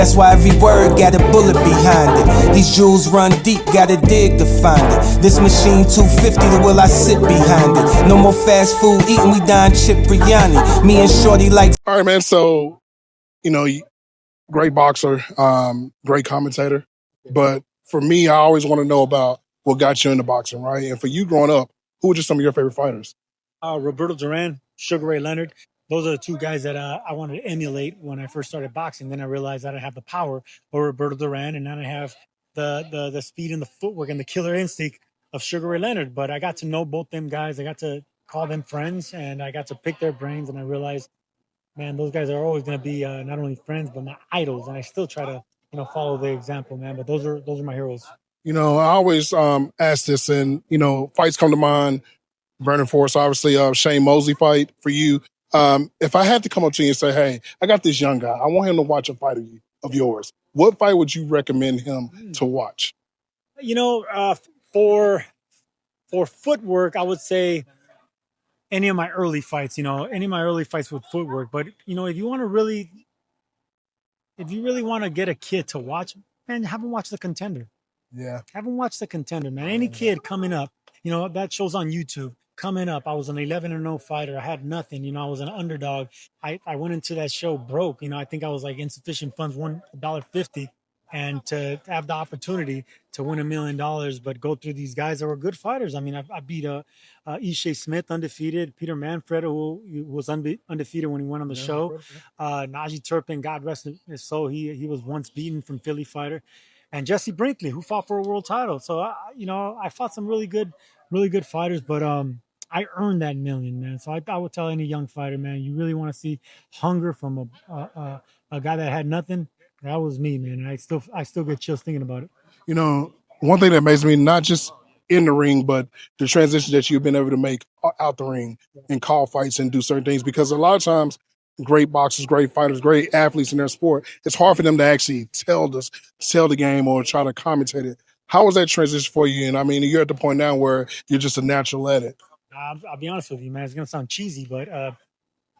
That's why every word got a bullet behind it. These jewels run deep, gotta dig to find it. This machine 250, the will I sit behind it. No more fast food eating, we dine chip biryani. Me and Shorty like. All right, man. So, great boxer, great commentator. But for me, I always want to know about what got you into boxing, right? And for you growing up, who were just some of your favorite fighters? Roberto Duran, Sugar Ray Leonard. Those are the two guys that I wanted to emulate when I first started boxing. Then I realized I didn't have the power of Roberto Duran, and I didn't have the speed and the footwork and the killer instinct of Sugar Ray Leonard. But I got to know both them guys. I got to call them friends, and I got to pick their brains. And I realized, man, those guys are always going to be not only friends but my idols. And I still try to follow their example, man. But those are my heroes. I always ask this, and fights come to mind. Burning Force, obviously, Shane Mosley fight for you. If I had to come up to you and say, "Hey, I got this young guy. I want him to watch a fight of yours," what fight would you recommend him to watch? For footwork, I would say any of my early fights. Any of my early fights with footwork. But if you really want to get a kid to watch, man, have him watch The Contender. Yeah. Have him watch The Contender, man. Any kid coming up, that show's on YouTube. Coming up, I was an 11-0 fighter. I had nothing. I was an underdog. I went into that show broke. I think I was like insufficient funds, $1.50, and to have the opportunity to win $1 million, but go through these guys that were good fighters. I mean, I beat Ishe Smith, undefeated. Peter Manfred, who was undefeated when he went on the show. Najee Turpin, God rest his soul, he was once beaten from Philly fighter. And Jesse Brinkley, who fought for a world title. So, I fought some really good fighters, but I earned that million, man. So I would tell any young fighter, man, you really want to see hunger from a guy that had nothing. That was me, man. I still get chills thinking about it. One thing that amazes me, not just in the ring, but the transition that you've been able to make out the ring and call fights and do certain things. Because a lot of times, great boxers, great fighters, great athletes in their sport, it's hard for them to actually tell the game or try to commentate it. How was that transition for you? And I mean, you're at the point now where you're just a natural at it. I'll be honest with you, man. It's gonna sound cheesy, but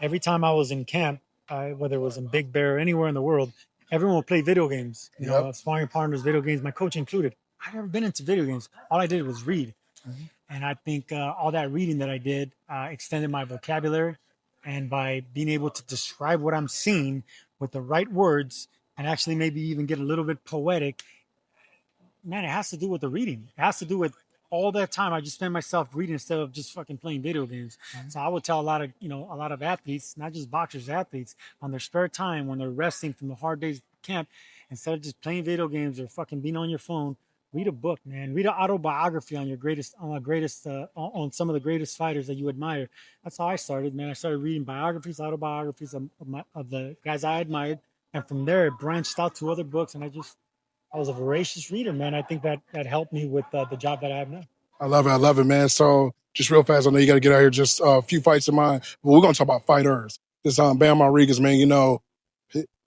every time I was in camp, whether it was in Big Bear or anywhere in the world, everyone would play video games. Sparring partners, video games. My coach included. I've never been into video games. All I did was read, and I think all that reading that I did extended my vocabulary, and by being able to describe what I'm seeing with the right words, and actually maybe even get a little bit poetic. Man, it has to do with the reading. It has to do with all that time I just spend myself reading instead of just fucking playing video games. So I would tell a lot of athletes, not just boxers, athletes, on their spare time when they're resting from the hard days of camp, instead of just playing video games or fucking being on your phone, read a book, man. Read an autobiography on on some of the greatest fighters that you admire. That's how I started, man. I started reading autobiographies of the guys I admired, and from there it branched out to other books, and I was a voracious reader, man. I think that helped me with the job that I have now. I love it, man. So just real fast, I know you got to get out here. Just a few fights in mind, but we're gonna talk about fighters. This Bam Rodriguez, man.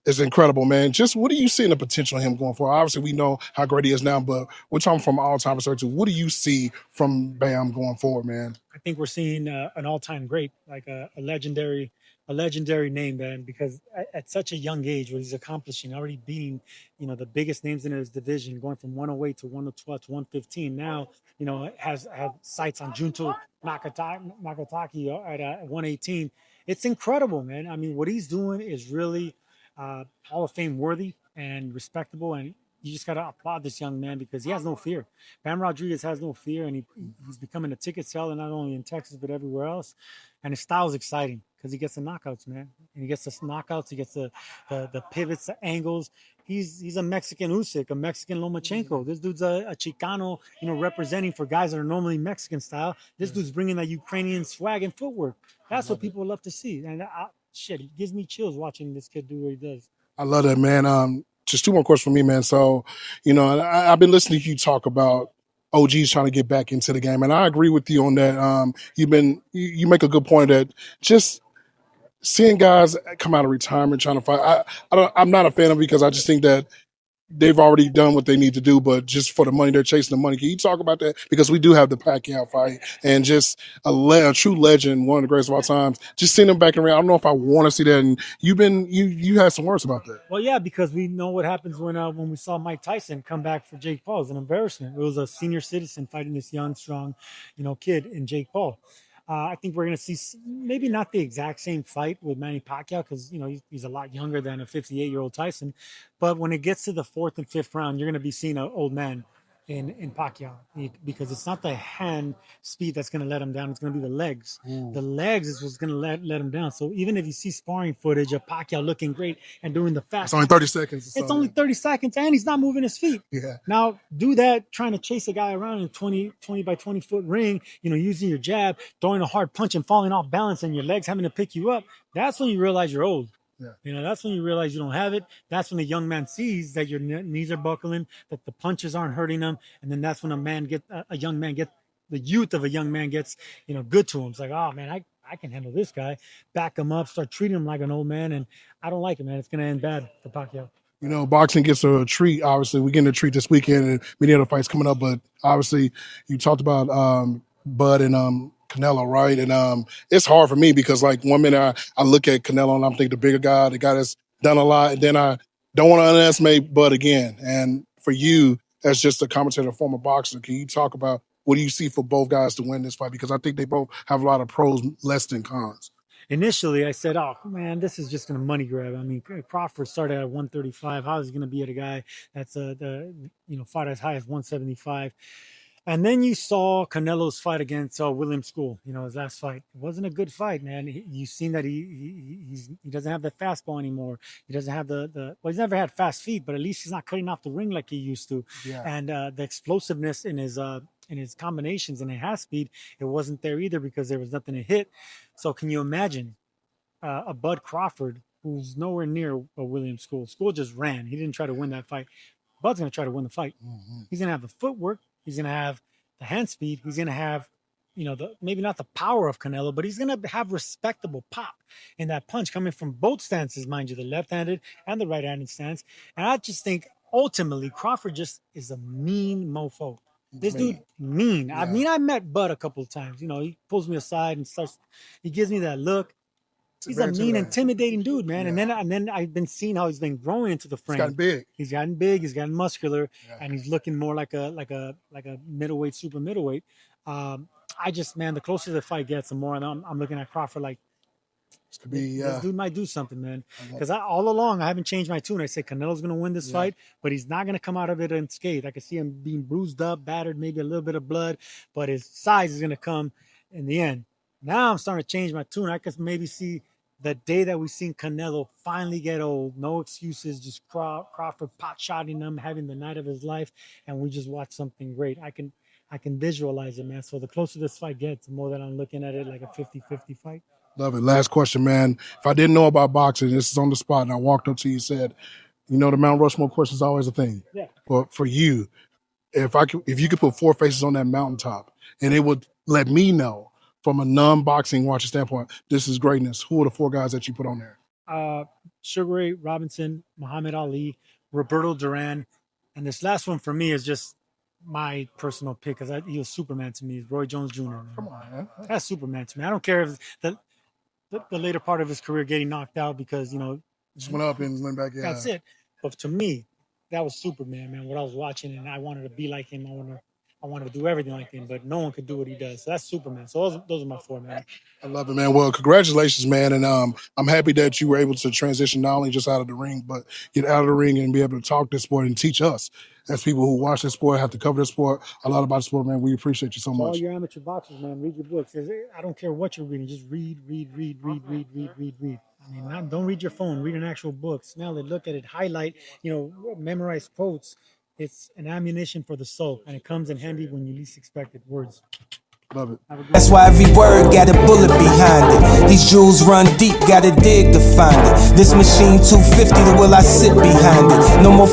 It's incredible, man. Just what do you see in the potential of him going forward? Obviously, we know how great he is now, but we're talking from an all-time perspective. What do you see from Bam going forward, man? I think we're seeing an all-time great, like a legendary name, man, because at such a young age, what he's accomplishing, already beating, the biggest names in his division, going from 108 to 112 to 115. Now, has sights on Junto Nakataki at 118. It's incredible, man. I mean, what he's doing is really Hall of Fame worthy and respectable, and you just got to applaud this young man because he has no fear. Bam Rodriguez has no fear, and he's becoming a ticket seller not only in Texas but everywhere else. And his style is exciting because he gets the knockouts, man. And he gets the knockouts, he gets the pivots, the angles. He's a Mexican Usyk, a Mexican Lomachenko. This dude's a Chicano, representing for guys that are normally Mexican style. This dude's bringing that Ukrainian swag and footwork. That's what people love to see. And it gives me chills watching this kid do what he does. I love that, man. Just two more questions for me, man. So, I've been listening to you talk about OGs trying to get back into the game, and I agree with you on that. You make a good point that just seeing guys come out of retirement trying to fight. I'm not a fan of it because I just think that they've already done what they need to do, but just for the money, they're chasing the money. Can you talk about that? Because we do have the Pacquiao fight and just a true legend, one of the greatest of all times. Just seeing him back around, I don't know if I want to see that. And you had some words about that. Well, yeah, because we know what happens when we saw Mike Tyson come back for Jake Paul. It was an embarrassment. It was a senior citizen fighting this young, strong, kid in Jake Paul. I think we're going to see maybe not the exact same fight with Manny Pacquiao because he's a lot younger than a 58-year-old Tyson. But when it gets to the fourth and fifth round, you're going to be seeing an old man in Pacquiao because it's not the hand speed that's going to let him down. It's going to be the legs. Ooh. The legs is what's going to let him down. So even if you see sparring footage of Pacquiao looking great and doing the fast, it's only 30 seconds. It's only 30 seconds, and he's not moving his feet. Yeah. Now do that trying to chase a guy around in a 20 by 20 foot ring. Using your jab, throwing a hard punch, and falling off balance, and your legs having to pick you up. That's when you realize you're old. Yeah. That's when you realize you don't have it. That's when the young man sees that your knees are buckling, that the punches aren't hurting him, and then that's when the youth of a young man gets, good to him. It's like, oh man, I can handle this guy. Back him up, start treating him like an old man, and I don't like it, man. It's gonna end bad for Pacquiao. Boxing gets a treat. Obviously, we're getting a treat this weekend, and many other fights coming up. But obviously, you talked about Bud and Canelo, right? And it's hard for me because, like, one minute I look at Canelo and I'm thinking the bigger guy, the guy that's done a lot, and then I don't want to underestimate Bud again. And for you, as just a commentator, former boxer, can you talk about what do you see for both guys to win this fight? Because I think they both have a lot of pros less than cons. Initially, I said, oh, man, this is just going to money grab. I mean, Crawford started at 135. How is he going to be at a guy that's fought as high as 175? And then you saw Canelo's fight against William School, his last fight. It wasn't a good fight, man. You've seen that he doesn't have the fastball anymore. He doesn't have he's never had fast feet, but at least he's not cutting off the ring like he used to. Yeah. And the explosiveness in his combinations and in half speed, it wasn't there either because there was nothing to hit. So can you imagine a Bud Crawford who's nowhere near a William School? School just ran. He didn't try to win that fight. Bud's going to try to win the fight. Mm-hmm. He's going to have the footwork. He's going to have the hand speed. He's going to have, maybe not the power of Canelo, but he's going to have respectable pop in that punch coming from both stances, mind you, the left-handed and the right-handed stance. And I just think ultimately Crawford just is a mean mofo. This dude mean. Yeah. I mean, I met Bud a couple of times. He pulls me aside and he gives me that look. He's a mean, intimidating dude, man. Yeah. And then I've been seeing how he's been growing into the frame. He's gotten big. He's gotten muscular, and he's looking more like a middleweight, super middleweight. The closer the fight gets, the more I'm looking at Crawford like, this dude might do something, man. Because all along I haven't changed my tune. I say Canelo's going to win this fight, but he's not going to come out of it unscathed. I can see him being bruised up, battered, maybe a little bit of blood, but his size is going to come in the end. Now I'm starting to change my tune. I can maybe see the day that we've seen Canelo finally get old, no excuses, just Crawford pot-shotting him, having the night of his life, and we just watch something great. I can visualize it, man. So the closer this fight gets, the more that I'm looking at it like a 50-50 fight. Love it. Last question, man. If I didn't know about boxing, this is on the spot, and I walked up to you and said, the Mount Rushmore question is always a thing. Yeah. But for you, if you could put 4 faces on that mountaintop, and it would let me know from a non-boxing watcher standpoint, this is greatness, who are the 4 guys that you put on there? Sugar Ray Robinson, Muhammad Ali, Roberto Duran, and this last one for me is just my personal pick because he was Superman to me. Roy Jones Jr. Man. Come on, man. That's Superman to me. I don't care if the later part of his career getting knocked out because, just went up and went back. Yeah. That's it. But to me, that was Superman, man, what I was watching, and I wanted to be like him. I wanted to do everything like him, but no one could do what he does. So that's Superman. So those are my 4, man. I love it, man. Well, congratulations, man. And I'm happy that you were able to transition not only just out of the ring, but get out of the ring and be able to talk this sport and teach us as people who watch this sport, have to cover this sport, a lot about the sport, man. We appreciate you so much. All your amateur boxers, man, read your books. I don't care what you're reading. Just read. I mean, don't read your phone. Read an actual book. Smell it, look at it, highlight, memorize quotes. It's an ammunition for the soul, and it comes in handy when you least expect it. Words. Love it. That's why every word got a bullet behind it. These jewels run deep, gotta dig to find it. This machine 250, the will I sit behind it. No more